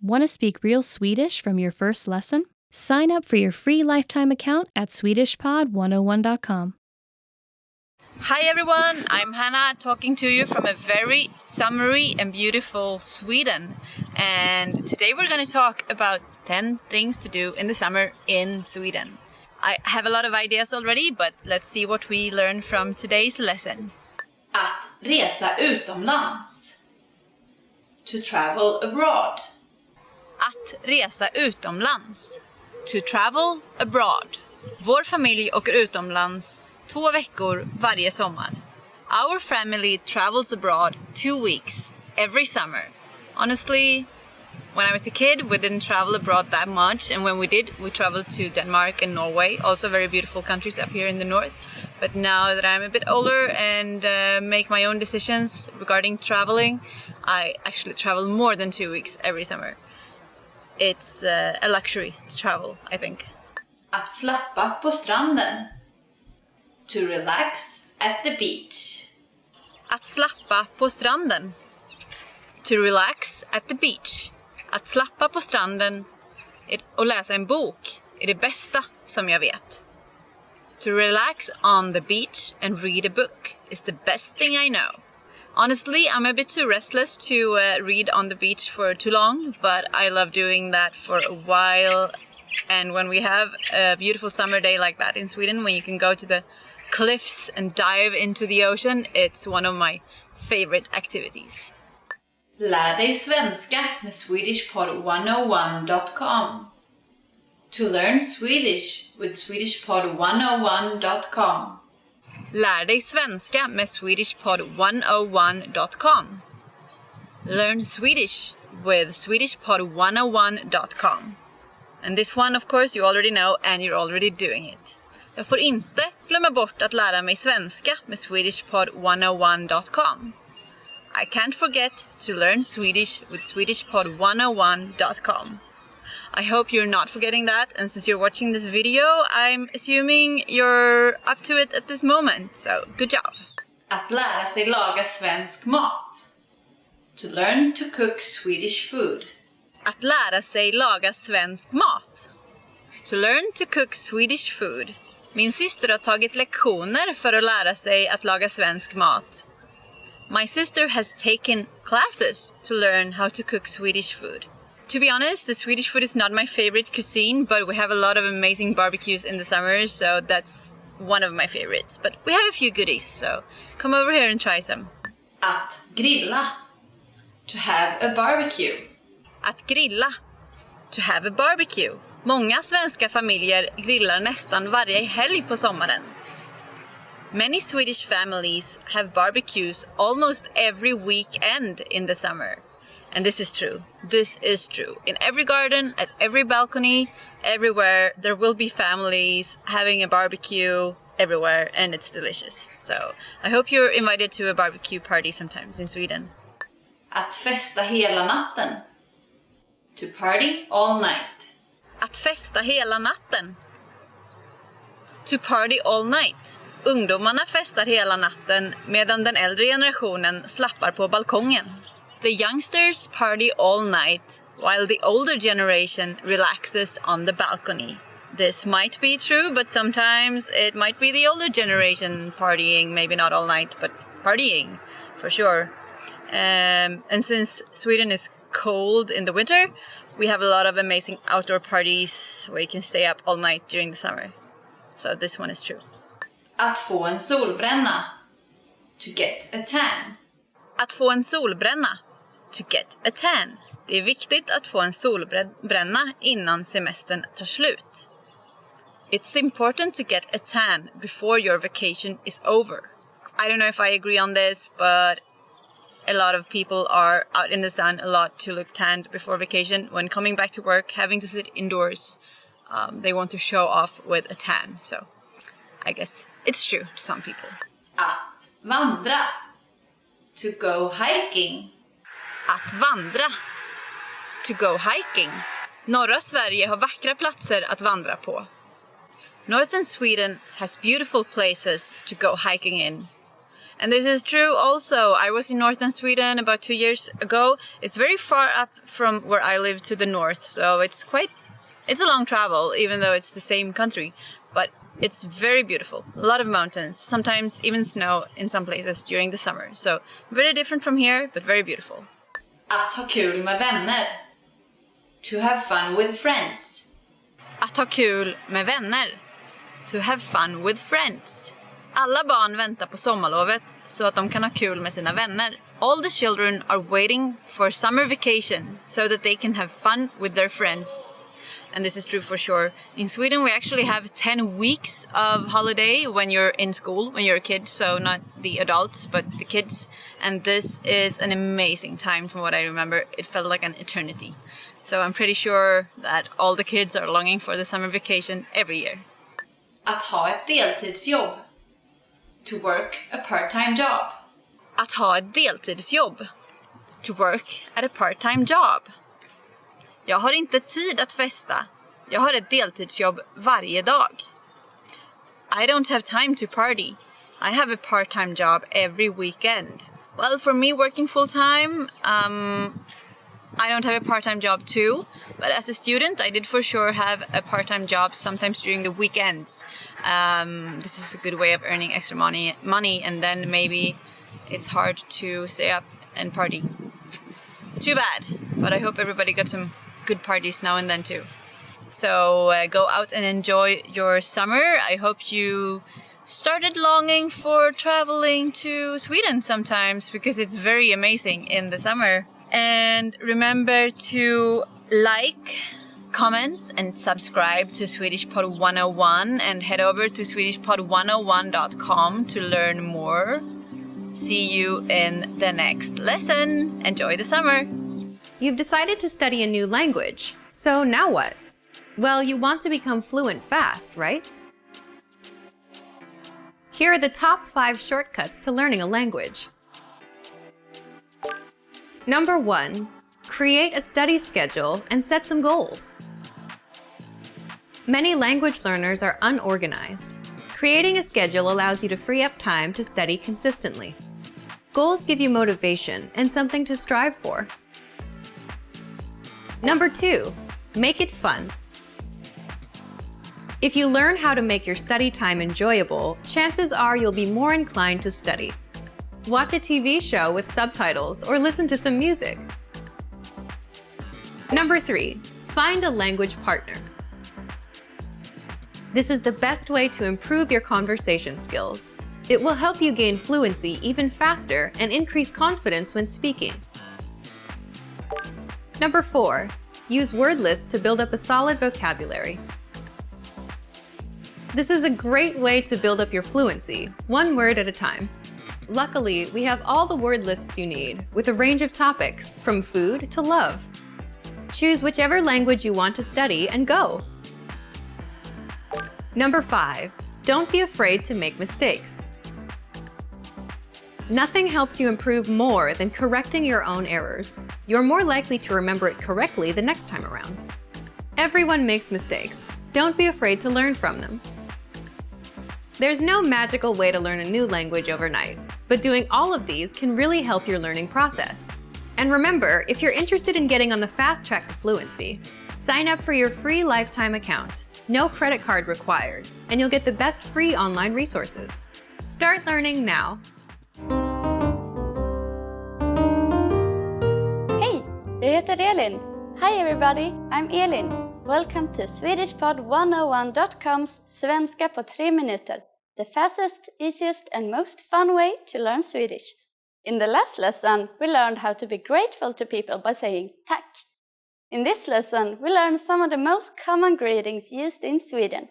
Want to speak real Swedish from your first lesson? Sign up for your free lifetime account at swedishpod101.com. Hi everyone, I'm Hannah talking to you from a very summery and beautiful Sweden. And today we're going to talk about 10 things to do in the summer in Sweden. I have a lot of ideas already, but let's see what we learn from today's lesson. Att resa utomlands. To travel abroad. Att resa utomlands. To travel abroad. Vår familj åker utomlands 2 veckor varje sommar. Our family travels abroad 2 weeks every summer. Honestly, when I was a kid, we didn't travel abroad that much, and when we did, we traveled to Denmark and Norway, also very beautiful countries up here in the north. But now that I'm a bit older and make my own decisions regarding traveling, I actually travel more than 2 weeks every summer. It's a luxury to travel, I think. Att slappa på stranden. To relax at the beach. Att slappa på stranden. To relax at the beach. Att slappa på stranden och läsa en bok är det bästa som jag vet. To relax on the beach and read a book is the best thing I know. Honestly, I'm a bit too restless to read on the beach for too long, but I love doing that for a while. And when we have a beautiful summer day like that in Sweden, when you can go to the cliffs and dive into the ocean, it's one of my favorite activities. Lär dig svenska med swedishpod101.com. To learn Swedish with swedishpod101.com. Lär dig svenska med swedishpod101.com. Learn Swedish with swedishpod101.com. And this one, of course, you already know and you're already doing it. Jag får inte glömma bort att lära mig svenska med swedishpod101.com. I can't forget to learn Swedish with swedishpod101.com. I hope you're not forgetting that, and since you're watching this video, I'm assuming you're up to it at this moment, so good job! Att lära sig laga svensk mat. To learn to cook Swedish food. Att lära sig laga svensk mat. To learn to cook Swedish food. Min syster har tagit lektioner för att lära sig att laga svensk mat. My sister has taken classes to learn how to cook Swedish food. To be honest, the Swedish food is not my favorite cuisine, but we have a lot of amazing barbecues in the summer, so that's one of my favorites. But we have a few goodies, so come over here and try some. Att grilla. To have a barbecue. Att grilla. To have a barbecue. Många svenska familjer grillar nästan varje helg på sommaren. Many Swedish families have barbecues almost every weekend in the summer. And this is true. This is true. In every garden, at every balcony, everywhere, there will be families having a barbecue everywhere, and it's delicious. So I hope you're invited to a barbecue party sometimes in Sweden. Att festa hela natten. To party all night. Att festa hela natten. To party all night. Ungdomarna festar hela natten medan den äldre generationen slappar på balkongen. The youngsters party all night while the older generation relaxes on the balcony. This might be true, but sometimes it might be the older generation partying, maybe not all night, but partying for sure. And since Sweden is cold in the winter, we have a lot of amazing outdoor parties where you can stay up all night during the summer. So this one is true. Att få en solbränna. To get a tan. Att få en solbränna. To get a tan. Det är viktigt att få en solbränna innan semestern tar slut. It's important to get a tan before your vacation is over. I don't know if I agree on this, but a lot of people are out in the sun a lot to look tanned before vacation. When coming back to work, having to sit indoors, they want to show off with a tan. So I guess it's true to some people. Att vandra. To go hiking. Att vandra. To go hiking. Norra Sverige har vackra platser att vandra på. Northern Sweden has beautiful places to go hiking in. And this is true also. I was in northern Sweden about 2 years ago. It's very far up from where I live to the north, so it's a long travel, even though it's the same country. But it's very beautiful. A lot of mountains, sometimes even snow in some places during the summer. So very different from here, but very beautiful. Att ha kul med vänner. To have fun with friends. Att ha kul med vänner. To have fun with friends. Alla barn väntar på sommarlovet så att de kan ha kul med sina vänner. All the children are waiting for summer vacation so that they can have fun with their friends. And this is true for sure. In Sweden, we actually have 10 weeks of holiday when you're in school, when you're a kid. So not the adults, but the kids. And this is an amazing time from what I remember. It felt like an eternity. So I'm pretty sure that all the kids are longing for the summer vacation every year. Att ha ett deltidsjobb. To work a part-time job. Att ha ett deltidsjobb. To work at a part-time job. Jag har inte tid att festa. Jag har ett deltidsjobb varje dag. I don't have time to party. I have a part-time job every weekend. Well, for me, working full-time, I don't have a part-time job too. But as a student, I did for sure have a part-time job sometimes during the weekends. This is a good way of earning extra money, and then maybe it's hard to stay up and party. Too bad, but I hope everybody got some good parties now and then too. So go out and enjoy your summer. I hope you started longing for traveling to Sweden sometimes, because it's very amazing in the summer. And remember to like, comment and subscribe to Swedish Pod 101, and head over to swedishpod101.com to learn more. See you in the next lesson. Enjoy the summer. You've decided to study a new language, so now what? Well, you want to become fluent fast, right? Here are the top 5 shortcuts to learning a language. Number 1, create a study schedule and set some goals. Many language learners are unorganized. Creating a schedule allows you to free up time to study consistently. Goals give you motivation and something to strive for. Number 2, make it fun. If you learn how to make your study time enjoyable, chances are you'll be more inclined to study. Watch a TV show with subtitles or listen to some music. Number 3, find a language partner. This is the best way to improve your conversation skills. It will help you gain fluency even faster and increase confidence when speaking. Number 4, use word lists to build up a solid vocabulary. This is a great way to build up your fluency, one word at a time. Luckily, we have all the word lists you need, with a range of topics, from food to love. Choose whichever language you want to study and go. Number 5, don't be afraid to make mistakes. Nothing helps you improve more than correcting your own errors. You're more likely to remember it correctly the next time around. Everyone makes mistakes. Don't be afraid to learn from them. There's no magical way to learn a new language overnight, but doing all of these can really help your learning process. And remember, if you're interested in getting on the fast track to fluency, sign up for your free lifetime account. No credit card required, and you'll get the best free online resources. Start learning now. Hej, jag heter Elin. Hi everybody, I'm Elin. Welcome to SwedishPod101.com's Svenska på 3 minuter, the fastest, easiest and most fun way to learn Swedish. In the last lesson, we learned how to be grateful to people by saying tack. In this lesson, we learned some of the most common greetings used in Sweden.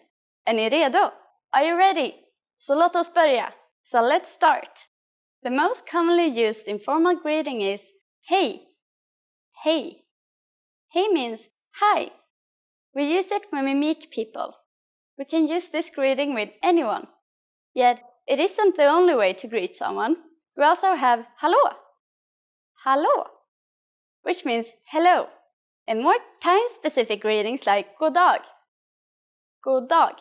Är ni redo? Are you ready? Så låt oss börja. So let's start. The most commonly used informal greeting is hej. Hej. Hej means hi. We use it when we meet people. We can use this greeting with anyone. Yet, it isn't the only way to greet someone. We also have hallå. Hallå, which means hello. And more time-specific greetings like god dag. God dag.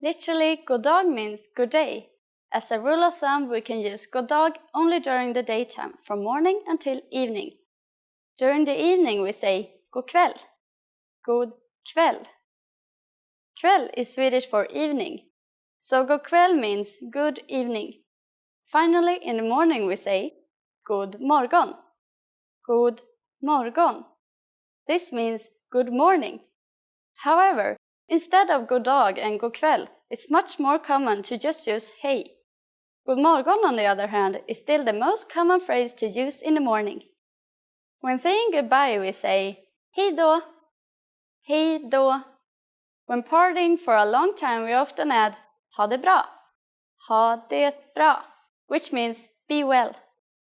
Literally, god dag means good day. As a rule of thumb, we can use god dag only during the daytime, from morning until evening. During the evening we say god kväll. God kväll. Kväll is Swedish for evening, so god kväll means good evening. Finally, in the morning we say god morgon. God morgon. This means good morning. However, instead of god dag and god kväll, it's much more common to just use hej. God morgon, on the other hand, is still the most common phrase to use in the morning. When saying goodbye, we say hej då. Hej då. When partying for a long time, we often add ha det bra. Ha det bra, which means be well.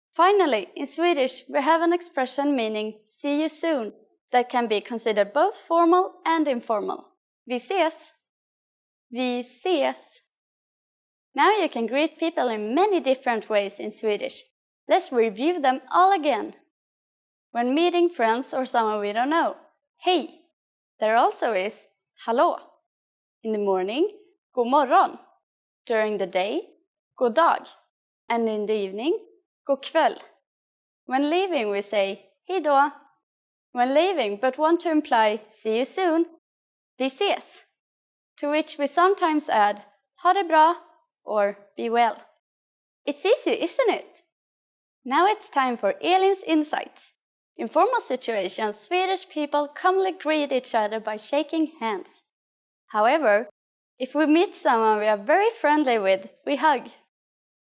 Finally, in Swedish, we have an expression meaning see you soon that can be considered both formal and informal. Vi ses. Vi ses. Now you can greet people in many different ways in Swedish. Let's review them all again. When meeting friends or someone we don't know, hej. There also is hallå. In the morning, god morgon. During the day, god dag. And in the evening, god kväll. When leaving, we say hej då. When leaving but want to imply see you soon, vi ses. To which we sometimes add ha det bra or be well. It's easy, isn't it? Now it's time for Elin's insights. In formal situations, Swedish people commonly greet each other by shaking hands. However, if we meet someone we are very friendly with, we hug.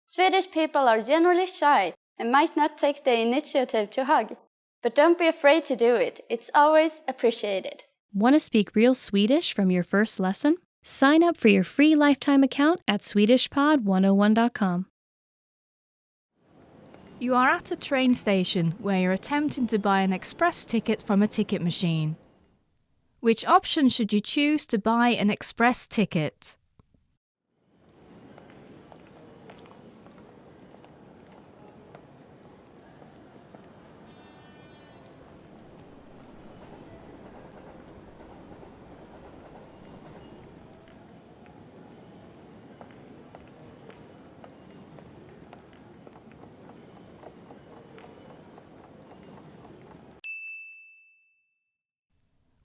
Swedish people are generally shy and might not take the initiative to hug, but don't be afraid to do it. It's always appreciated. Want to speak real Swedish from your first lesson? Sign up for your free lifetime account at SwedishPod101.com. You are at a train station where you're attempting to buy an express ticket from a ticket machine. Which option should you choose to buy an express ticket?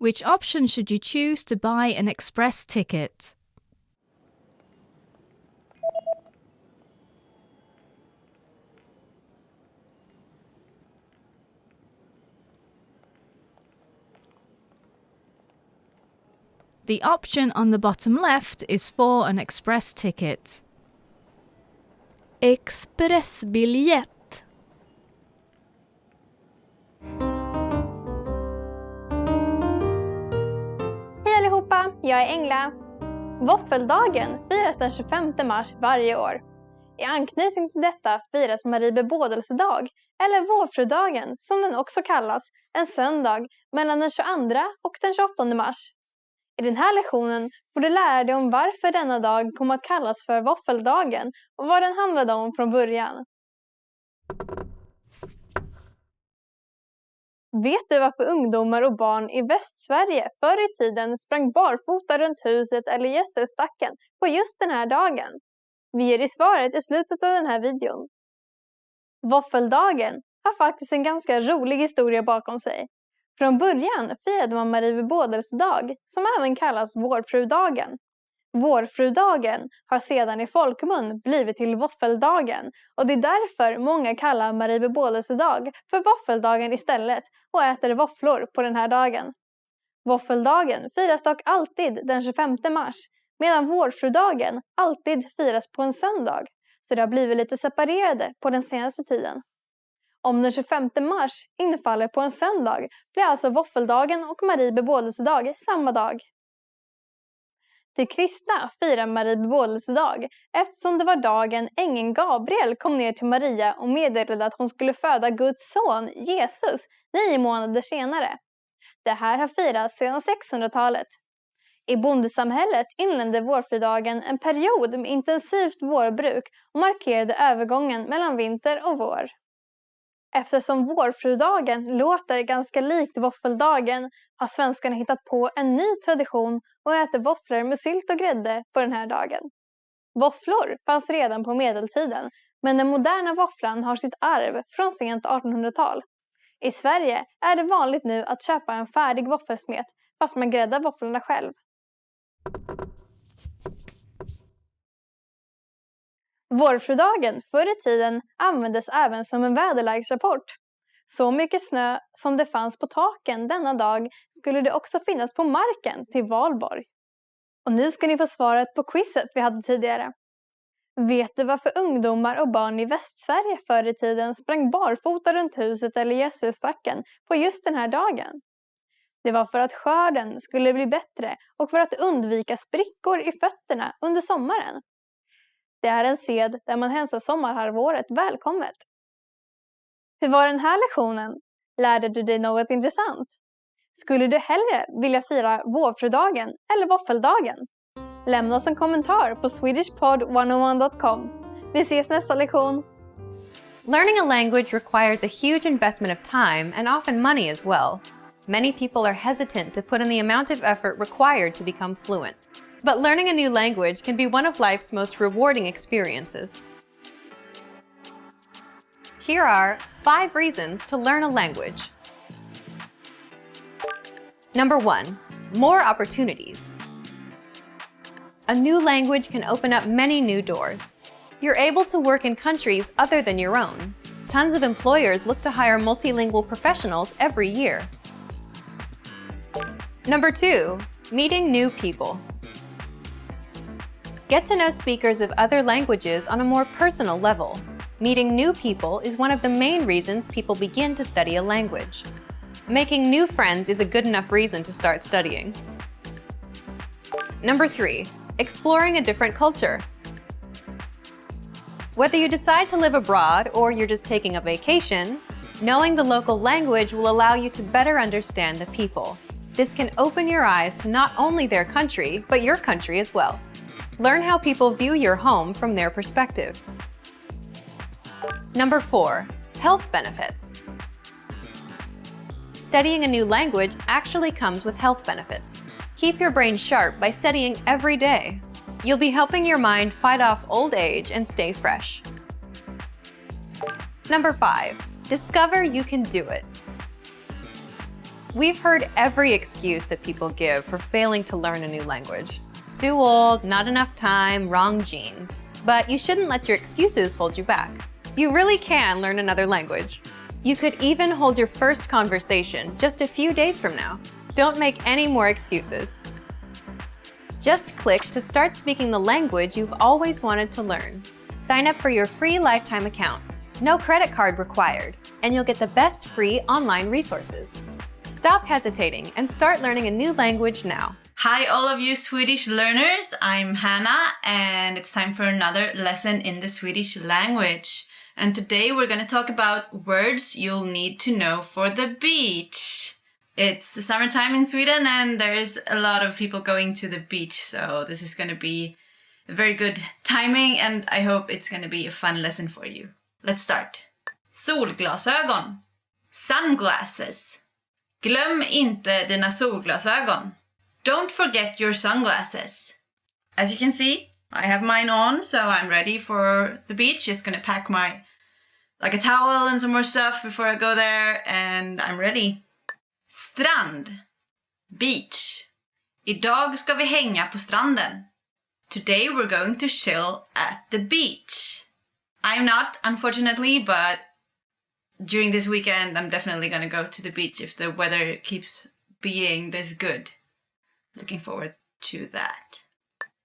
Which option should you choose to buy an express ticket? The option on the bottom left is for an express ticket. Expressbiljett. Hej allihopa, jag är Engla. Våffeldagen firas den 25 mars varje år. I anknytning till detta firas Marie bebådelsedag, eller vårfrudagen som den också kallas, en söndag mellan den 22 och den 28 mars. I den här lektionen får du lära dig om varför denna dag kom att kallas för våffeldagen och vad den handlade om från början. Vet du varför ungdomar och barn i Västsverige förr i tiden sprang barfota runt huset eller gödselstacken på just den här dagen? Vi ger dig svaret i slutet av den här videon. Våffeldagen har faktiskt en ganska rolig historia bakom sig. Från början firade man Marie bebådelsedag, som även kallas vårfrudagen. Vårfrudagen har sedan i folkmun blivit till våffeldagen, och det är därför många kallar Marie bebådelsedag för våffeldagen istället och äter våfflor på den här dagen. Våffeldagen firas dock alltid den 25 mars, medan vårfrudagen alltid firas på en söndag, så det har blivit lite separerade på den senaste tiden. Om den 25 mars infaller på en söndag blir alltså våffeldagen och Marie bebådelsedag samma dag. De kristna firar Marie bebådelsedag eftersom det var dagen ängeln Gabriel kom ner till Maria och meddelade att hon skulle föda Guds son, Jesus, 9 månader senare. Det här har firats sedan 600-talet. I bondesamhället inledde vårfrudagen en period med intensivt vårbruk och markerade övergången mellan vinter och vår. Eftersom vårfrudagen låter ganska likt våffeldagen har svenskarna hittat på en ny tradition och äter våfflor med sylt och grädde på den här dagen. Våfflor fanns redan på medeltiden, men den moderna våfflan har sitt arv från sent 1800-tal. I Sverige är det vanligt nu att köpa en färdig våffelsmet fast man gräddar våfflorna själv. Vårfrudagen förr i tiden användes även som en väderleksrapport. Så mycket snö som det fanns på taken denna dag skulle det också finnas på marken till valborg. Och nu ska ni få svaret på quizet vi hade tidigare. Vet du varför ungdomar och barn i Västsverige förr i tiden sprang barfota runt huset eller gödselstacken på just den här dagen? Det var för att skörden skulle bli bättre och för att undvika sprickor i fötterna under sommaren. Det är en sed där man hälsar sommarhalvåret välkommet. Hur var den här lektionen? Lärde du dig något intressant? Skulle du hellre vilja fira vårfrudagen eller våffeldagen? Lämna oss en kommentar på swedishpod101.com. Vi ses nästa lektion! Learning a language requires a huge investment of time and often money as well. Many people are hesitant to put in the amount of effort required to become fluent. But learning a new language can be one of life's most rewarding experiences. Here are 5 reasons to learn a language. Number 1. More opportunities. A new language can open up many new doors. You're able to work in countries other than your own. Tons of employers look to hire multilingual professionals every year. Number 2. Meeting new people. Get to know speakers of other languages on a more personal level. Meeting new people is one of the main reasons people begin to study a language. Making new friends is a good enough reason to start studying. Number 3. Exploring a different culture. Whether you decide to live abroad or you're just taking a vacation, knowing the local language will allow you to better understand the people. This can open your eyes to not only their country, but your country as well. Learn how people view your home from their perspective. Number 4. Health benefits. Studying a new language actually comes with health benefits. Keep your brain sharp by studying every day. You'll be helping your mind fight off old age and stay fresh. Number 5. Discover you can do it. We've heard every excuse that people give for failing to learn a new language. Too old, not enough time, wrong genes. But you shouldn't let your excuses hold you back. You really can learn another language. You could even hold your first conversation just a few days from now. Don't make any more excuses. Just click to start speaking the language you've always wanted to learn. Sign up for your free lifetime account. No credit card required, and you'll get the best free online resources. Stop hesitating and start learning a new language now. Hi all of you Swedish learners, I'm Hannah and it's time for another lesson in the Swedish language. And today we're going to talk about words you'll need to know for the beach. It's summertime in Sweden and there's a lot of people going to the beach, so this is going to be a very good timing and I hope it's going to be a fun lesson for you. Let's start. Solglasögon. Sunglasses. Glöm inte dina solglasögon. Don't forget your sunglasses. As you can see, I have mine on, so I'm ready for the beach. Just gonna pack like a towel and some more stuff before I go there, and I'm ready. Strand. Beach. Idag ska vi hänga på stranden. Today we're going to chill at the beach. I'm not, unfortunately, but during this weekend I'm definitely gonna go to the beach if the weather keeps being this good. Looking forward to that.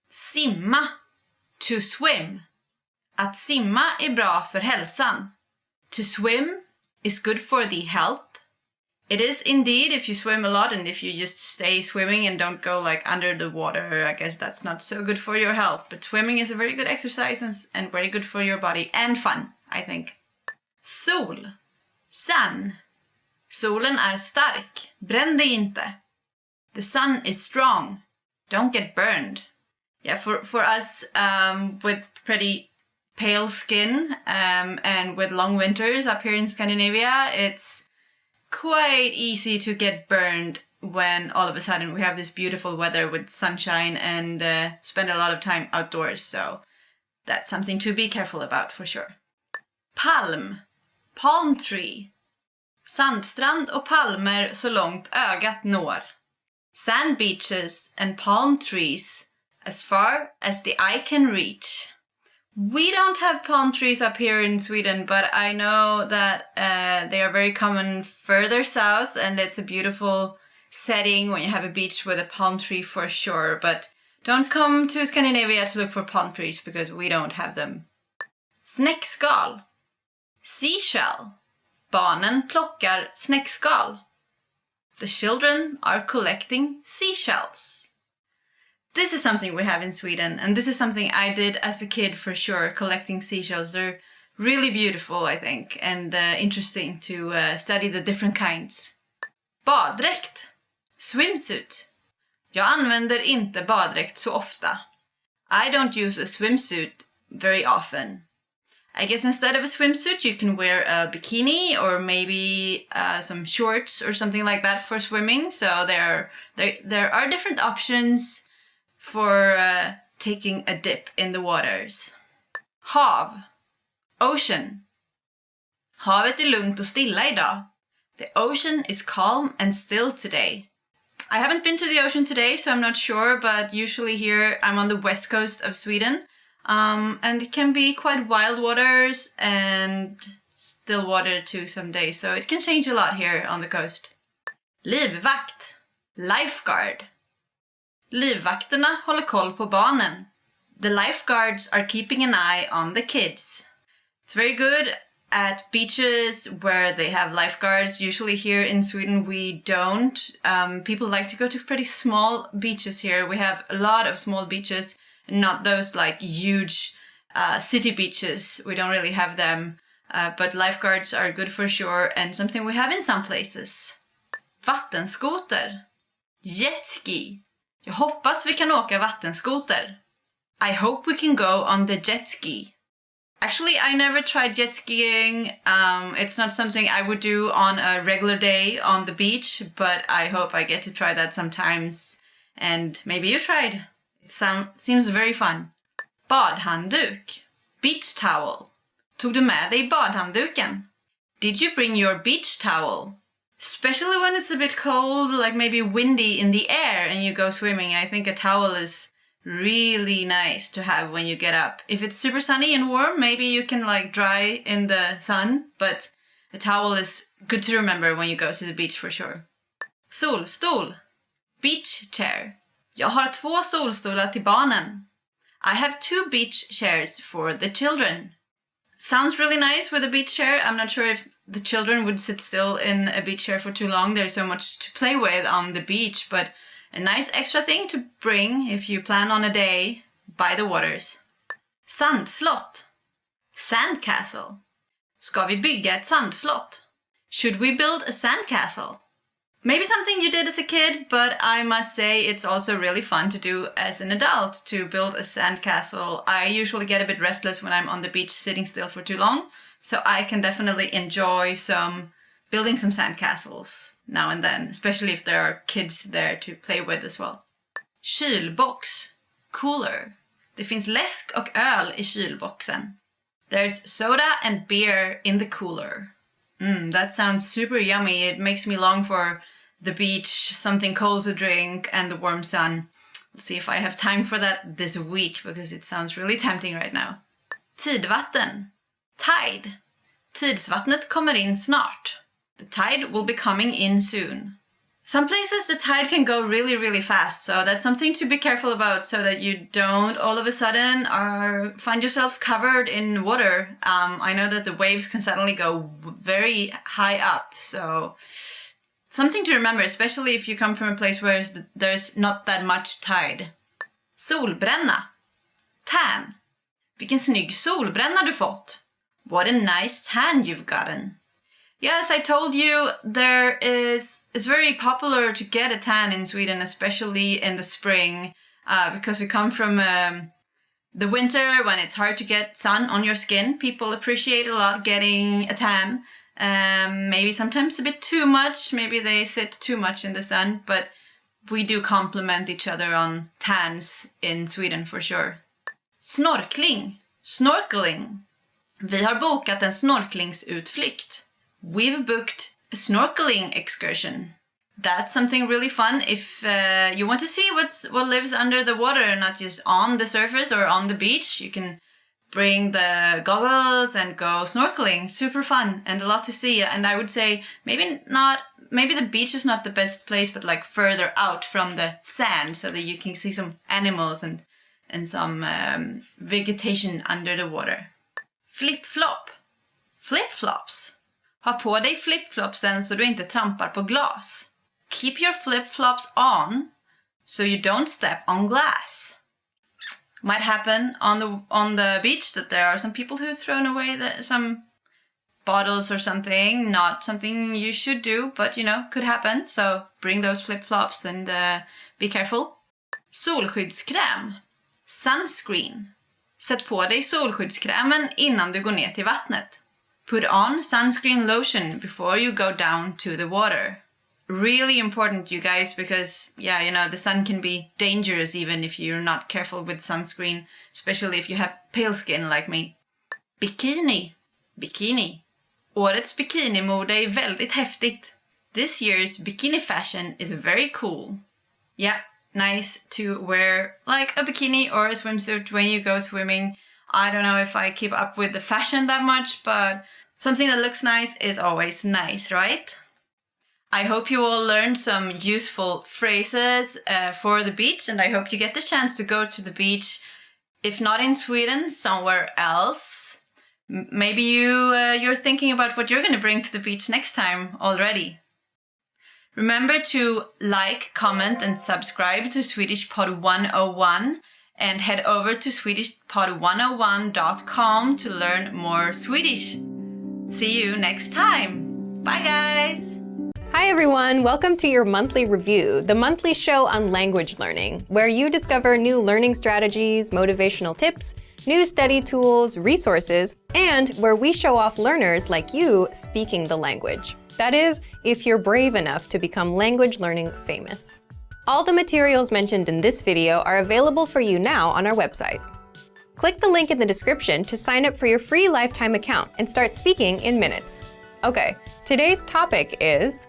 Simma. To swim. Att simma är bra för hälsan. To swim is good for the health. It is indeed if you swim a lot and if you just stay swimming and don't go like under the water, I guess that's not so good for your health. But swimming is a very good exercise and very good for your body and fun, I think. Sol. Sun. Solen är stark. Bränn dig inte. The sun is strong. Don't get burned. Yeah, for us with pretty pale skin and with long winters up here in Scandinavia, it's quite easy to get burned when all of a sudden we have this beautiful weather with sunshine and spend a lot of time outdoors. So That's something to be careful about for sure. Palm, palm tree. Sandstrand och palmer så långt ögat når. Sand beaches and palm trees as far as the eye can reach. We don't have palm trees up here in Sweden, but I know that they are very common further south, and it's a beautiful setting when you have a beach with a palm tree for sure. But don't come to Scandinavia to look for palm trees because we don't have them. Snäckskal. Seashell. Barnen plockar snäckskal. The children are collecting seashells. This is something we have in Sweden, and this is something I did as a kid for sure, collecting seashells. They're really beautiful, I think, and interesting to study the different kinds. Baddräkt. Swimsuit. Jag använder inte baddräkt så ofta. I don't use a swimsuit very often. I guess instead of a swimsuit you can wear a bikini or maybe some shorts or something like that for swimming. So there are different options for taking a dip in the waters. Hav. Ocean. Havet är lugnt och stilla idag. The ocean is calm and still today. I haven't been to the ocean today, so I'm not sure, but usually here I'm on the west coast of Sweden. And it can be quite wild waters and still water too some days, so it can change a lot here on the coast. Livvakt. Lifeguard. Livvakterna håller koll på barnen. The lifeguards are keeping an eye on the kids. It's very good at beaches where they have lifeguards. Usually here in Sweden we don't. People like to go to pretty small beaches here. We have a lot of small beaches, not those like huge city beaches. We don't really have them. But lifeguards are good for sure, and something we have in some places. Vattenskoter. Jetski. Jag hoppas vi kan åka vattenskoter. I hope we can go on the jet ski. Actually, I never tried jet skiing. It's not something I would do on a regular day on the beach, but I hope I get to try that sometimes. And maybe you tried. It seems very fun. Badhandduk. Beach towel. Tog du med dig badhandduken? Did you bring your beach towel? Especially when it's a bit cold, like maybe windy in the air and you go swimming, I think a towel is really nice to have when you get up. If it's super sunny and warm, maybe you can like dry in the sun, but a towel is good to remember when you go to the beach for sure. Solstol. Beach chair. Jag har 2 solstolar till barnen. I have 2 beach chairs for the children. Sounds really nice with a beach chair. I'm not sure if the children would sit still in a beach chair for too long. There's so much to play with on the beach, but a nice extra thing to bring if you plan on a day by the waters. Sandslott. Sandcastle. Ska vi bygga ett sandslott? Should we build a sandcastle? Maybe something you did as a kid, but I must say it's also really fun to do as an adult, to build a sandcastle. I usually get a bit restless when I'm on the beach sitting still for too long, so I can definitely enjoy building some sandcastles now and then, especially if there are kids there to play with as well. Kylbox. Cooler. Det finns läsk och öl i kylboxen. There's soda and beer in the cooler. That sounds super yummy. It makes me long for the beach, something cold to drink, and the warm sun. We'll see if I have time for that this week, because it sounds really tempting right now. Tidvatten. Tide. Tidsvattnet kommer in snart. The tide will be coming in soon. Some places the tide can go really, really fast, so that's something to be careful about so that you don't all of a sudden find yourself covered in water. I know that the waves can suddenly go very high up, so something to remember, especially if you come from a place where there's not that much tide. Solbränna. Tan. Vilken snygg solbränna du fått. What a nice tan you've gotten. Yes, I told you it's very popular to get a tan in Sweden, especially in the spring, because we come from the winter when it's hard to get sun on your skin. People appreciate a lot getting a tan. Maybe sometimes a bit too much, maybe they sit too much in the sun, but we do complement each other on tans in Sweden for sure. Snorkling. Snorkeling. Vi har bokat en snorklingsutflykt. We've booked a snorkeling excursion. That's something really fun if you want to see what lives under the water, not just on the surface or on the beach. You can bring the goggles and go snorkeling. Super fun and a lot to see. And I would say maybe the beach is not the best place, but like further out from the sand so that you can see some animals and some vegetation under the water. Flip-flop. Flip-flops. Ha på dig flip-flopsen så du inte trampar på glas. Keep your flip-flops on so you don't step on glass. Might happen on the beach that there are some people who've thrown away some bottles or something. Not something you should do, but could happen. So bring those flip-flops and be careful. Solskyddskräm. Sunscreen. Sätt på dig solskyddskrämen innan du går ner till vattnet. Put on sunscreen lotion before you go down to the water. Really important, you guys, because the sun can be dangerous even if you're not careful with sunscreen, especially if you have pale skin like me. Bikini. Årets bikinimode är väldigt häftigt. This year's bikini fashion is very cool. Yeah, nice to wear like a bikini or a swimsuit when you go swimming. I don't know if I keep up with the fashion that much, but something that looks nice is always nice, right? I hope you all learned some useful phrases for the beach, and I hope you get the chance to go to the beach, if not in Sweden, somewhere else. Maybe you're thinking about what you're going to bring to the beach next time already. Remember to like, comment, and subscribe to Swedish Pod 101, and head over to SwedishPod101.com to learn more Swedish. See you next time. Bye, guys! Hi everyone, welcome to your monthly review, the monthly show on language learning, where you discover new learning strategies, motivational tips, new study tools, resources, and where we show off learners like you speaking the language. That is, if you're brave enough to become language learning famous. All the materials mentioned in this video are available for you now on our website. Click the link in the description to sign up for your free lifetime account and start speaking in minutes. Okay, today's topic is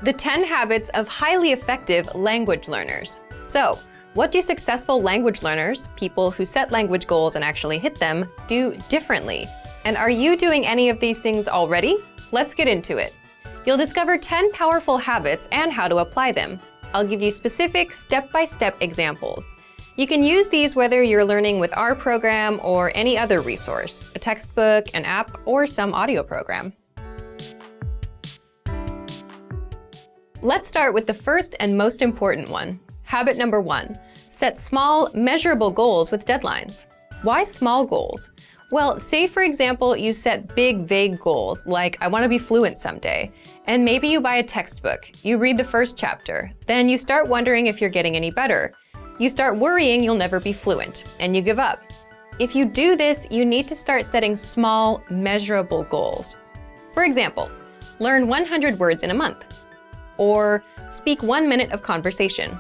the 10 habits of highly effective language learners. So, what do successful language learners, people who set language goals and actually hit them, do differently? And are you doing any of these things already? Let's get into it. You'll discover 10 powerful habits and how to apply them. I'll give you specific step-by-step examples. You can use these whether you're learning with our program or any other resource, a textbook, an app, or some audio program. Let's start with the first and most important one. Habit number 1, set small, measurable goals with deadlines. Why small goals? Well, say for example, you set big, vague goals, like I want to be fluent someday, and maybe you buy a textbook, you read the first chapter, then you start wondering if you're getting any better. You start worrying you'll never be fluent, and you give up. If you do this, you need to start setting small, measurable goals. For example, learn 100 words in a month. Or speak 1 minute of conversation.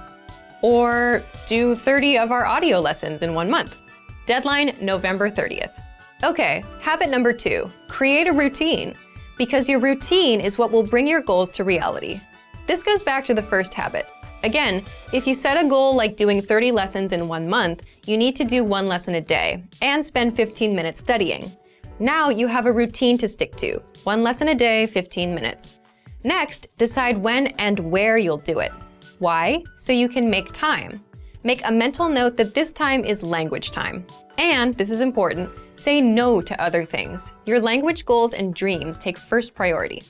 Or do 30 of our audio lessons in 1 month. Deadline November 30th. Okay, habit number 2, create a routine, because your routine is what will bring your goals to reality. This goes back to the first habit. Again, if you set a goal like doing 30 lessons in 1 month, you need to do 1 lesson a day and spend 15 minutes studying. Now you have a routine to stick to, 1 lesson a day, 15 minutes. Next, decide when and where you'll do it. Why? So you can make time. Make a mental note that this time is language time. And, this is important, say no to other things. Your language goals and dreams take first priority.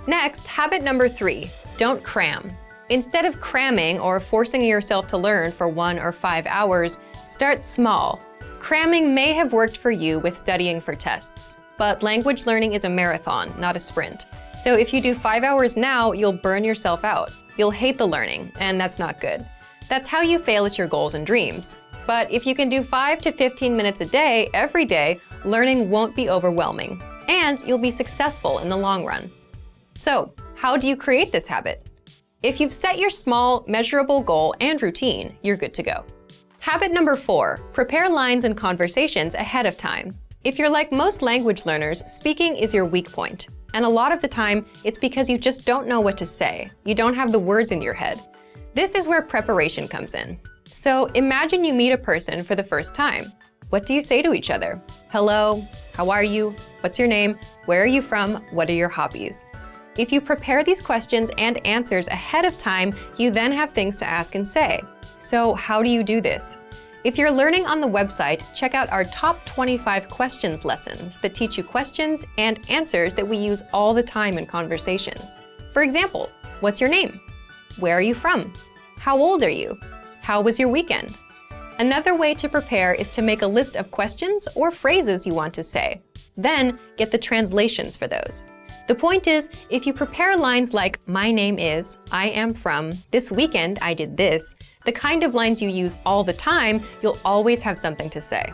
Next, habit number 3, don't cram. Instead of cramming or forcing yourself to learn for 1 or 5 hours, start small. Cramming may have worked for you with studying for tests, but language learning is a marathon, not a sprint. So if you do 5 hours now, you'll burn yourself out. You'll hate the learning, and that's not good. That's how you fail at your goals and dreams. But if you can do 5 to 15 minutes a day, every day, learning won't be overwhelming, and you'll be successful in the long run. So, how do you create this habit? If you've set your small, measurable goal and routine, you're good to go. Habit number 4, prepare lines and conversations ahead of time. If you're like most language learners, speaking is your weak point. And a lot of the time, it's because you just don't know what to say. You don't have the words in your head. This is where preparation comes in. So imagine you meet a person for the first time. What do you say to each other? Hello, how are you? What's your name? Where are you from? What are your hobbies? If you prepare these questions and answers ahead of time, you then have things to ask and say. So how do you do this? If you're learning on the website, check out our top 25 questions lessons that teach you questions and answers that we use all the time in conversations. For example, what's your name? Where are you from? How old are you? How was your weekend? Another way to prepare is to make a list of questions or phrases you want to say. Then get the translations for those. The point is, if you prepare lines like, my name is, I am from, this weekend I did this, the kind of lines you use all the time, you'll always have something to say.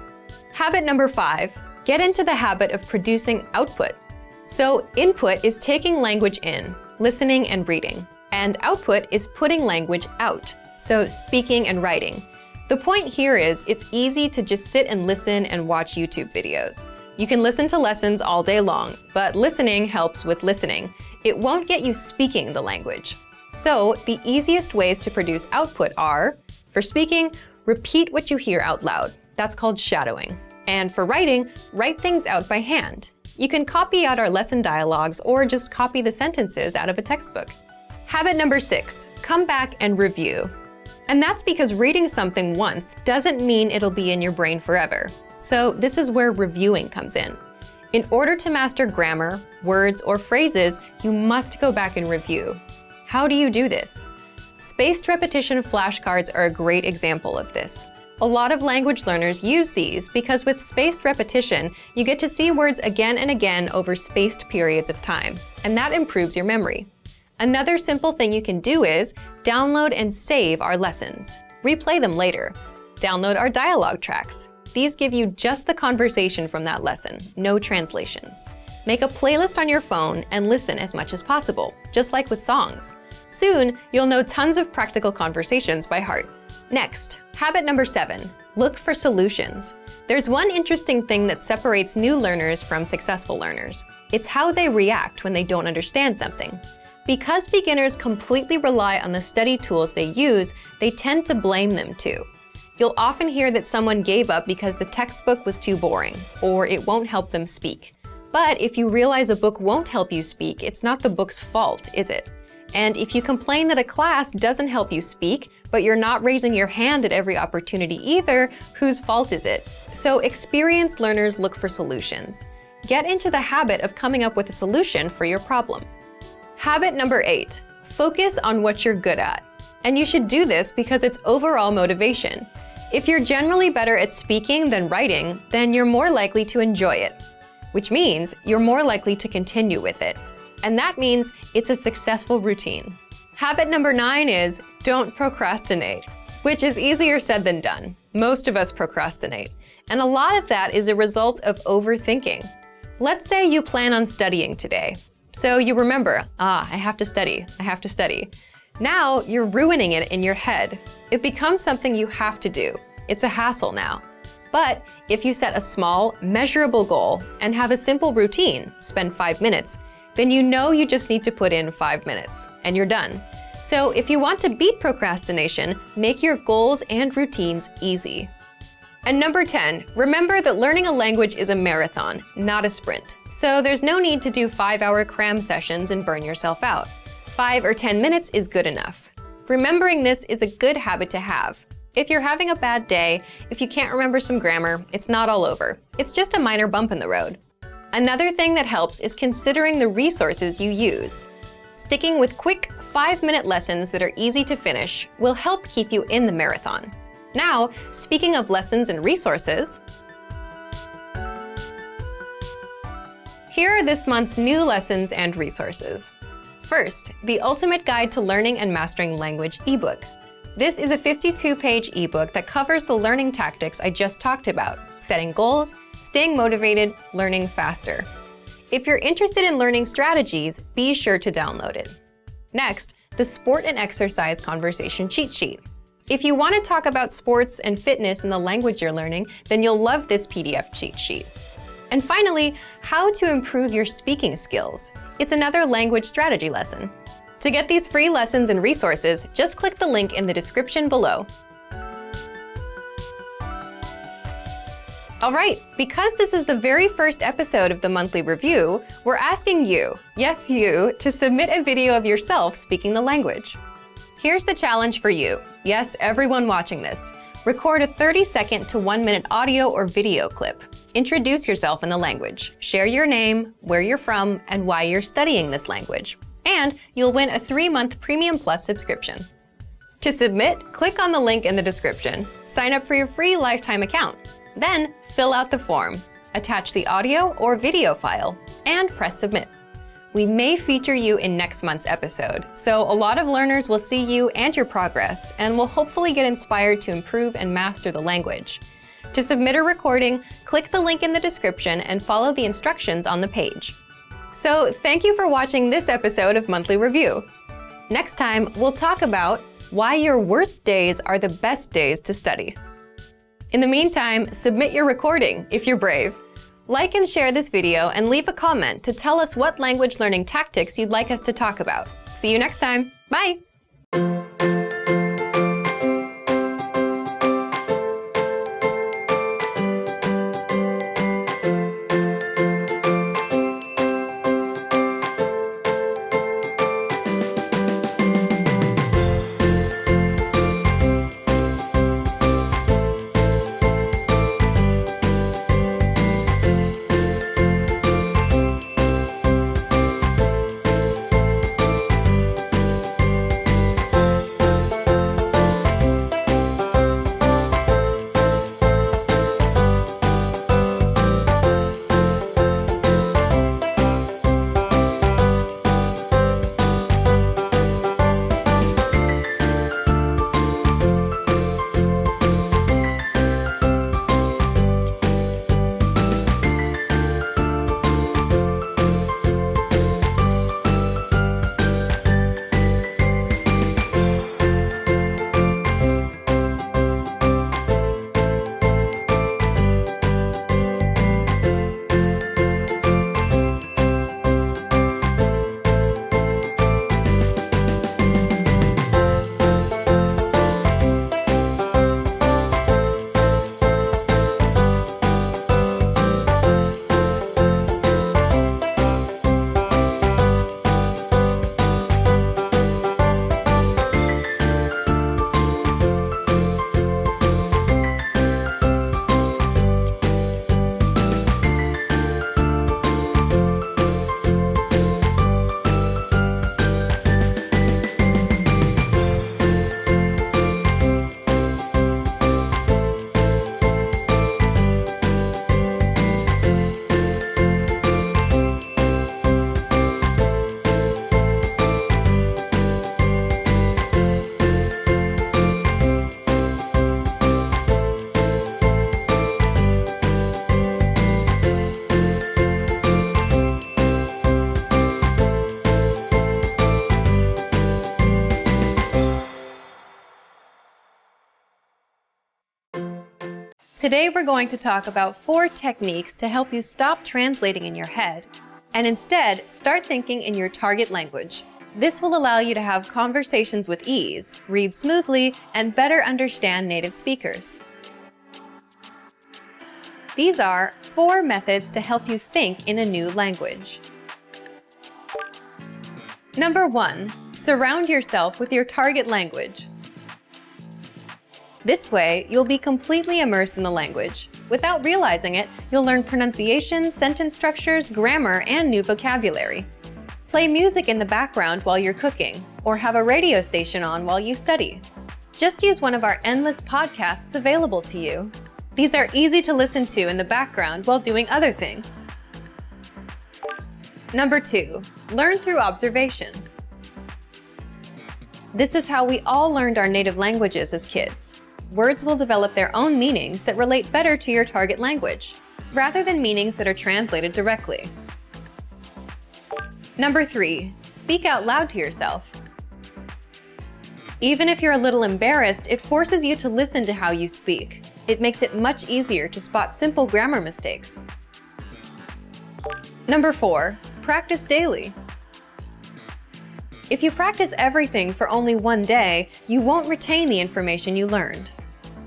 Habit number 5, get into the habit of producing output. So input is taking language in, listening and reading, and output is putting language out, so speaking and writing. The point here is, it's easy to just sit and listen and watch YouTube videos. You can listen to lessons all day long, but listening helps with listening. It won't get you speaking the language. So the easiest ways to produce output are, for speaking, repeat what you hear out loud. That's called shadowing. And for writing, write things out by hand. You can copy out our lesson dialogues or just copy the sentences out of a textbook. Habit number 6, come back and review. And that's because reading something once doesn't mean it'll be in your brain forever. So this is where reviewing comes in. In order to master grammar, words, or phrases, you must go back and review. How do you do this? Spaced repetition flashcards are a great example of this. A lot of language learners use these because with spaced repetition, you get to see words again and again over spaced periods of time, and that improves your memory. Another simple thing you can do is download and save our lessons. Replay them later. Download our dialogue tracks. These give you just the conversation from that lesson, no translations. Make a playlist on your phone and listen as much as possible, just like with songs. Soon, you'll know tons of practical conversations by heart. Next, habit number 7, look for solutions. There's one interesting thing that separates new learners from successful learners. It's how they react when they don't understand something. Because beginners completely rely on the study tools they use, they tend to blame them too. You'll often hear that someone gave up because the textbook was too boring, or it won't help them speak. But if you realize a book won't help you speak, it's not the book's fault, is it? And if you complain that a class doesn't help you speak, but you're not raising your hand at every opportunity either, whose fault is it? So experienced learners look for solutions. Get into the habit of coming up with a solution for your problem. Habit number 8, focus on what you're good at. And you should do this because it's overall motivation. If you're generally better at speaking than writing, then you're more likely to enjoy it, which means you're more likely to continue with it. And that means it's a successful routine. Habit number 9 is don't procrastinate, which is easier said than done. Most of us procrastinate, and a lot of that is a result of overthinking. Let's say you plan on studying today. So you remember, I have to study. Now you're ruining it in your head. It becomes something you have to do. It's a hassle now. But if you set a small, measurable goal and have a simple routine, spend 5 minutes, then you know you just need to put in 5 minutes, and you're done. So if you want to beat procrastination, make your goals and routines easy. And number 10, remember that learning a language is a marathon, not a sprint. So there's no need to do 5-hour cram sessions and burn yourself out. 5 or 10 minutes is good enough. Remembering this is a good habit to have. If you're having a bad day, if you can't remember some grammar, it's not all over. It's just a minor bump in the road. Another thing that helps is considering the resources you use. Sticking with quick 5-minute lessons that are easy to finish will help keep you in the marathon. Now, speaking of lessons and resources, here are this month's new lessons and resources. First, the Ultimate Guide to Learning and Mastering Language ebook. This is a 52-page ebook that covers the learning tactics I just talked about: setting goals, staying motivated, learning faster. If you're interested in learning strategies, be sure to download it. Next, the Sport and Exercise Conversation Cheat Sheet. If you want to talk about sports and fitness in the language you're learning, then you'll love this PDF cheat sheet. And finally, how to improve your speaking skills. It's another language strategy lesson. To get these free lessons and resources, just click the link in the description below. All right, because this is the very first episode of the monthly review, we're asking you, yes you, to submit a video of yourself speaking the language. Here's the challenge for you. Yes, everyone watching this. Record a 30-second to 1-minute audio or video clip. Introduce yourself in the language. Share your name, where you're from, and why you're studying this language. And you'll win a 3-month Premium Plus subscription. To submit, click on the link in the description. Sign up for your free lifetime account. Then fill out the form. Attach the audio or video file, and press submit. We may feature you in next month's episode, so a lot of learners will see you and your progress, and will hopefully get inspired to improve and master the language. To submit a recording, click the link in the description and follow the instructions on the page. So thank you for watching this episode of Monthly Review. Next time, we'll talk about why your worst days are the best days to study. In the meantime, submit your recording if you're brave. Like and share this video and leave a comment to tell us what language learning tactics you'd like us to talk about. See you next time. Bye! Today we're going to talk about 4 techniques to help you stop translating in your head and instead start thinking in your target language. This will allow you to have conversations with ease, read smoothly, and better understand native speakers. These are 4 methods to help you think in a new language. Number 1, surround yourself with your target language. This way, you'll be completely immersed in the language. Without realizing it, you'll learn pronunciation, sentence structures, grammar, and new vocabulary. Play music in the background while you're cooking, or have a radio station on while you study. Just use one of our endless podcasts available to you. These are easy to listen to in the background while doing other things. Number 2, learn through observation. This is how we all learned our native languages as kids. Words will develop their own meanings that relate better to your target language, rather than meanings that are translated directly. Number 3, speak out loud to yourself. Even if you're a little embarrassed, it forces you to listen to how you speak. It makes it much easier to spot simple grammar mistakes. Number 4, practice daily. If you practice everything for only one day, you won't retain the information you learned.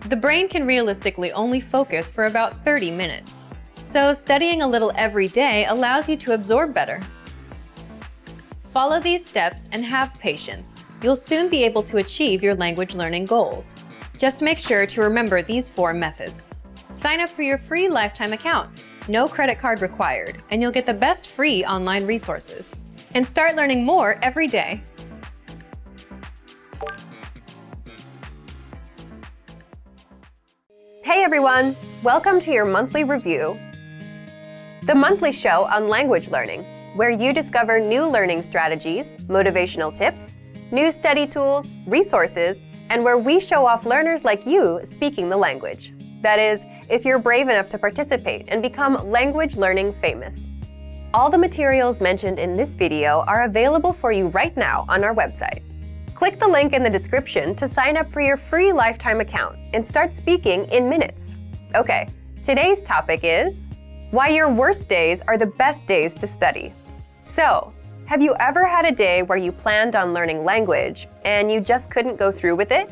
The brain can realistically only focus for about 30 minutes. So studying a little every day allows you to absorb better. Follow these steps and have patience. You'll soon be able to achieve your language learning goals. Just make sure to remember these 4 methods. Sign up for your free lifetime account. No credit card required, and you'll get the best free online resources. And start learning more every day. Hey everyone! Welcome to your monthly review. The monthly show on language learning, where you discover new learning strategies, motivational tips, new study tools, resources, and where we show off learners like you speaking the language. That is, if you're brave enough to participate and become language learning famous. All the materials mentioned in this video are available for you right now on our website. Click the link in the description to sign up for your free lifetime account and start speaking in minutes. Okay, today's topic is why your worst days are the best days to study. So, have you ever had a day where you planned on learning language and you just couldn't go through with it?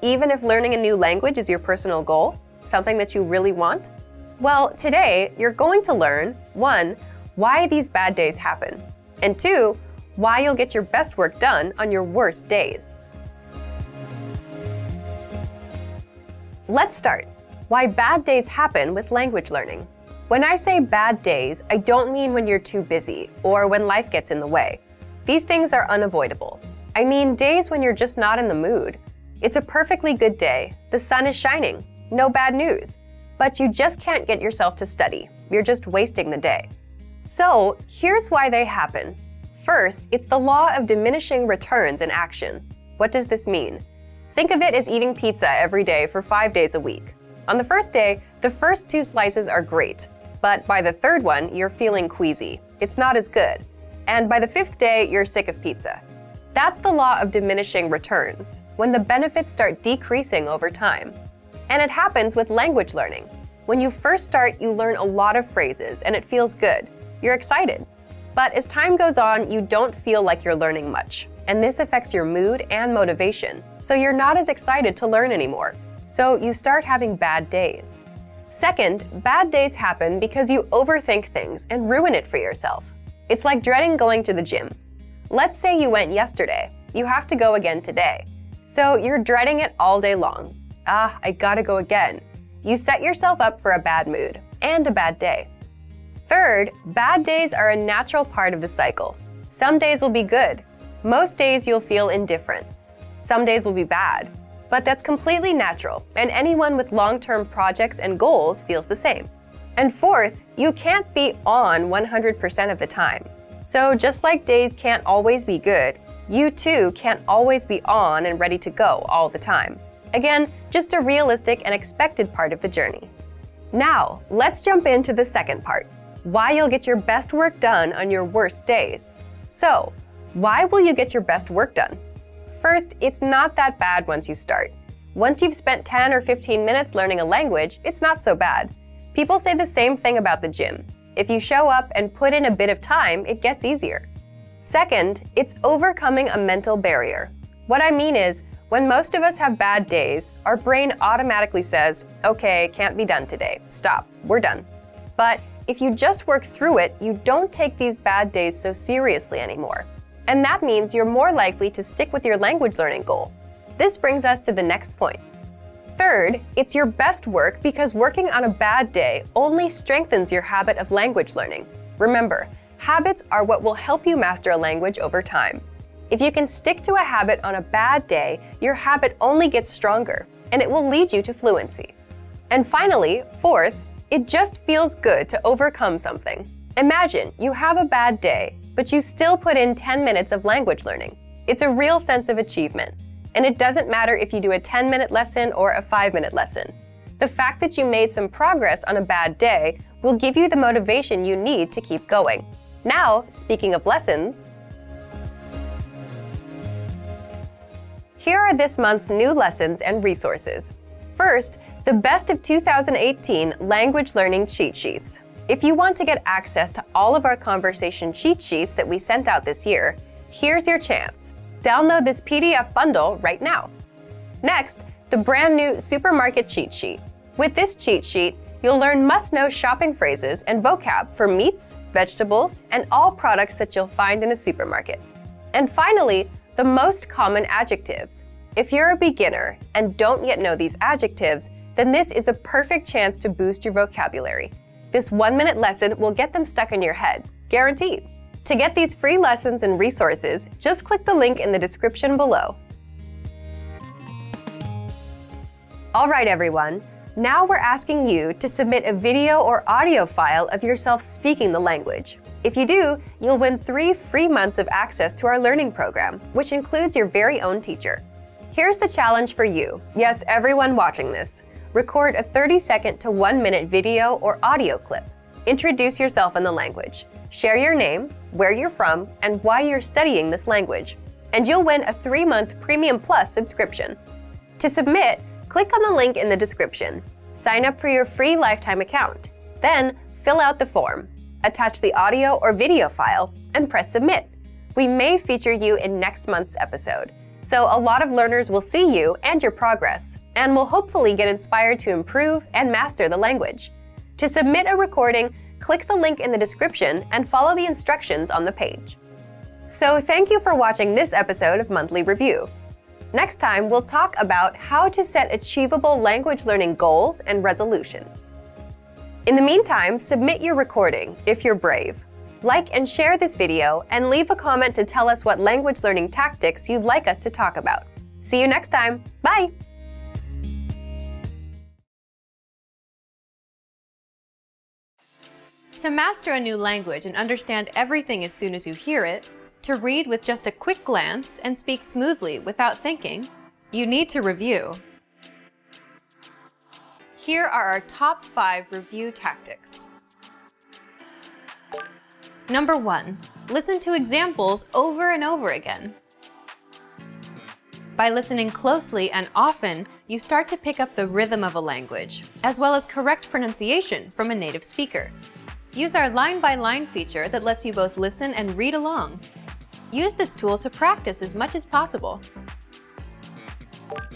Even if learning a new language is your personal goal, something that you really want? Well, today you're going to learn 1. Why these bad days happen, and 2, why you'll get your best work done on your worst days. Let's start. Why bad days happen with language learning. When I say bad days, I don't mean when you're too busy or when life gets in the way. These things are unavoidable. I mean days when you're just not in the mood. It's a perfectly good day, the sun is shining, no bad news, but you just can't get yourself to study. You're just wasting the day. So, here's why they happen. First, it's the law of diminishing returns in action. What does this mean? Think of it as eating pizza every day for 5 days a week. On the first day, the first 2 slices are great, but by the 3rd one, you're feeling queasy. It's not as good. And by the 5th day, you're sick of pizza. That's the law of diminishing returns, when the benefits start decreasing over time. And it happens with language learning. When you first start, you learn a lot of phrases and it feels good. You're excited. But as time goes on, you don't feel like you're learning much. And this affects your mood and motivation. So you're not as excited to learn anymore. So you start having bad days. Second, bad days happen because you overthink things and ruin it for yourself. It's like dreading going to the gym. Let's say you went yesterday. You have to go again today. So you're dreading it all day long. I gotta go again. You set yourself up for a bad mood and a bad day. Third, bad days are a natural part of the cycle. Some days will be good. Most days you'll feel indifferent. Some days will be bad. But that's completely natural, and anyone with long-term projects and goals feels the same. And fourth, you can't be on 100% of the time. So just like days can't always be good, you too can't always be on and ready to go all the time. Again, just a realistic and expected part of the journey. Now, let's jump into the second part. Why you'll get your best work done on your worst days. So, why will you get your best work done? First, it's not that bad once you start. Once you've spent 10 or 15 minutes learning a language, it's not so bad. People say the same thing about the gym. If you show up and put in a bit of time, it gets easier. Second, it's overcoming a mental barrier. What I mean is, when most of us have bad days, our brain automatically says, okay, can't be done today. Stop, we're done. But if you just work through it, you don't take these bad days so seriously anymore. And that means you're more likely to stick with your language learning goal. This brings us to the next point. Third, it's your best work because working on a bad day only strengthens your habit of language learning. Remember, habits are what will help you master a language over time. If you can stick to a habit on a bad day, your habit only gets stronger, and it will lead you to fluency. And finally, fourth, it just feels good to overcome something. Imagine you have a bad day, but you still put in 10 minutes of language learning. It's a real sense of achievement. And it doesn't matter if you do a 10-minute lesson or a 5-minute lesson. The fact that you made some progress on a bad day will give you the motivation you need to keep going. Now, speaking of lessons, here are this month's new lessons and resources. First, the Best of 2018 Language Learning Cheat Sheets. If you want to get access to all of our conversation cheat sheets that we sent out this year, here's your chance. Download this PDF bundle right now. Next, the brand new Supermarket Cheat Sheet. With this cheat sheet, you'll learn must-know shopping phrases and vocab for meats, vegetables, and all products that you'll find in a supermarket. And finally, the most common adjectives. If you're a beginner and don't yet know these adjectives, then this is a perfect chance to boost your vocabulary. This 1-minute lesson will get them stuck in your head, guaranteed. To get these free lessons and resources, just click the link in the description below. All right, everyone. Now we're asking you to submit a video or audio file of yourself speaking the language. If you do, you'll win 3 free months of access to our learning program, which includes your very own teacher. Here's the challenge for you. Yes, everyone watching this. Record a 30-second to 1-minute video or audio clip. Introduce yourself in the language. Share your name, where you're from, and why you're studying this language. And you'll win a 3-month Premium Plus subscription. To submit, click on the link in the description. Sign up for your free lifetime account. Then, fill out the form. Attach the audio or video file, and press submit. We may feature you in next month's episode. So a lot of learners will see you and your progress, and will hopefully get inspired to improve and master the language. To submit a recording, click the link in the description and follow the instructions on the page. So thank you for watching this episode of Monthly Review. Next time, we'll talk about how to set achievable language learning goals and resolutions. In the meantime, submit your recording if you're brave. Like and share this video, and leave a comment to tell us what language learning tactics you'd like us to talk about. See you next time. Bye! To master a new language and understand everything as soon as you hear it, to read with just a quick glance and speak smoothly without thinking, you need to review. Here are our top 5 review tactics. Number 1. Listen to examples over and over again. By listening closely and often, you start to pick up the rhythm of a language, as well as correct pronunciation from a native speaker. Use our line-by-line feature that lets you both listen and read along. Use this tool to practice as much as possible.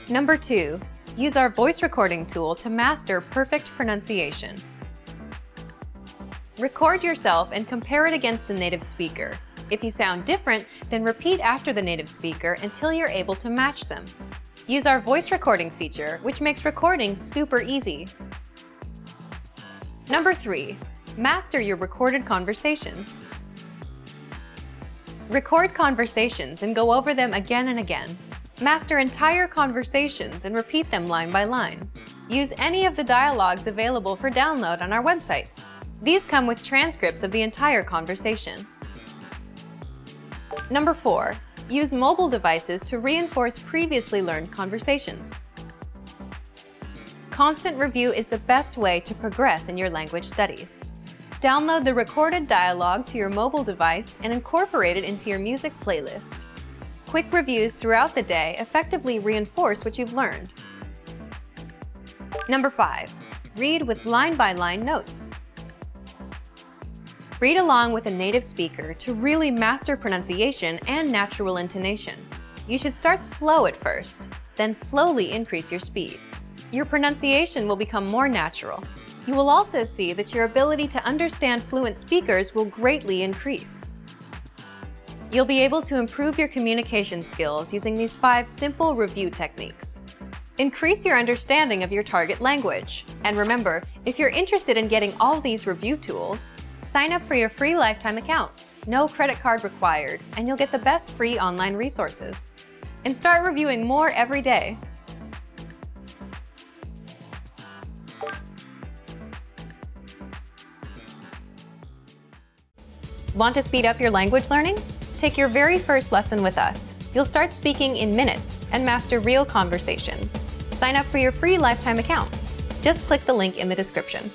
Number 2. Use our voice recording tool to master perfect pronunciation. Record yourself and compare it against the native speaker. If you sound different, then repeat after the native speaker until you're able to match them. Use our voice recording feature, which makes recording super easy. Number 3. Master your recorded conversations. Record conversations and go over them again and again. Master entire conversations and repeat them line by line. Use any of the dialogues available for download on our website. These come with transcripts of the entire conversation. Number 4. Use mobile devices to reinforce previously learned conversations. Constant review is the best way to progress in your language studies. Download the recorded dialogue to your mobile device and incorporate it into your music playlist. Quick reviews throughout the day effectively reinforce what you've learned. Number 5. Read with line-by-line notes. Read along with a native speaker to really master pronunciation and natural intonation. You should start slow at first, then slowly increase your speed. Your pronunciation will become more natural. You will also see that your ability to understand fluent speakers will greatly increase. You'll be able to improve your communication skills using these 5 simple review techniques. Increase your understanding of your target language. And remember, if you're interested in getting all these review tools, sign up for your free lifetime account. No credit card required, and you'll get the best free online resources. And start reviewing more every day. Want to speed up your language learning? Take your very first lesson with us. You'll start speaking in minutes and master real conversations. Sign up for your free lifetime account. Just click the link in the description.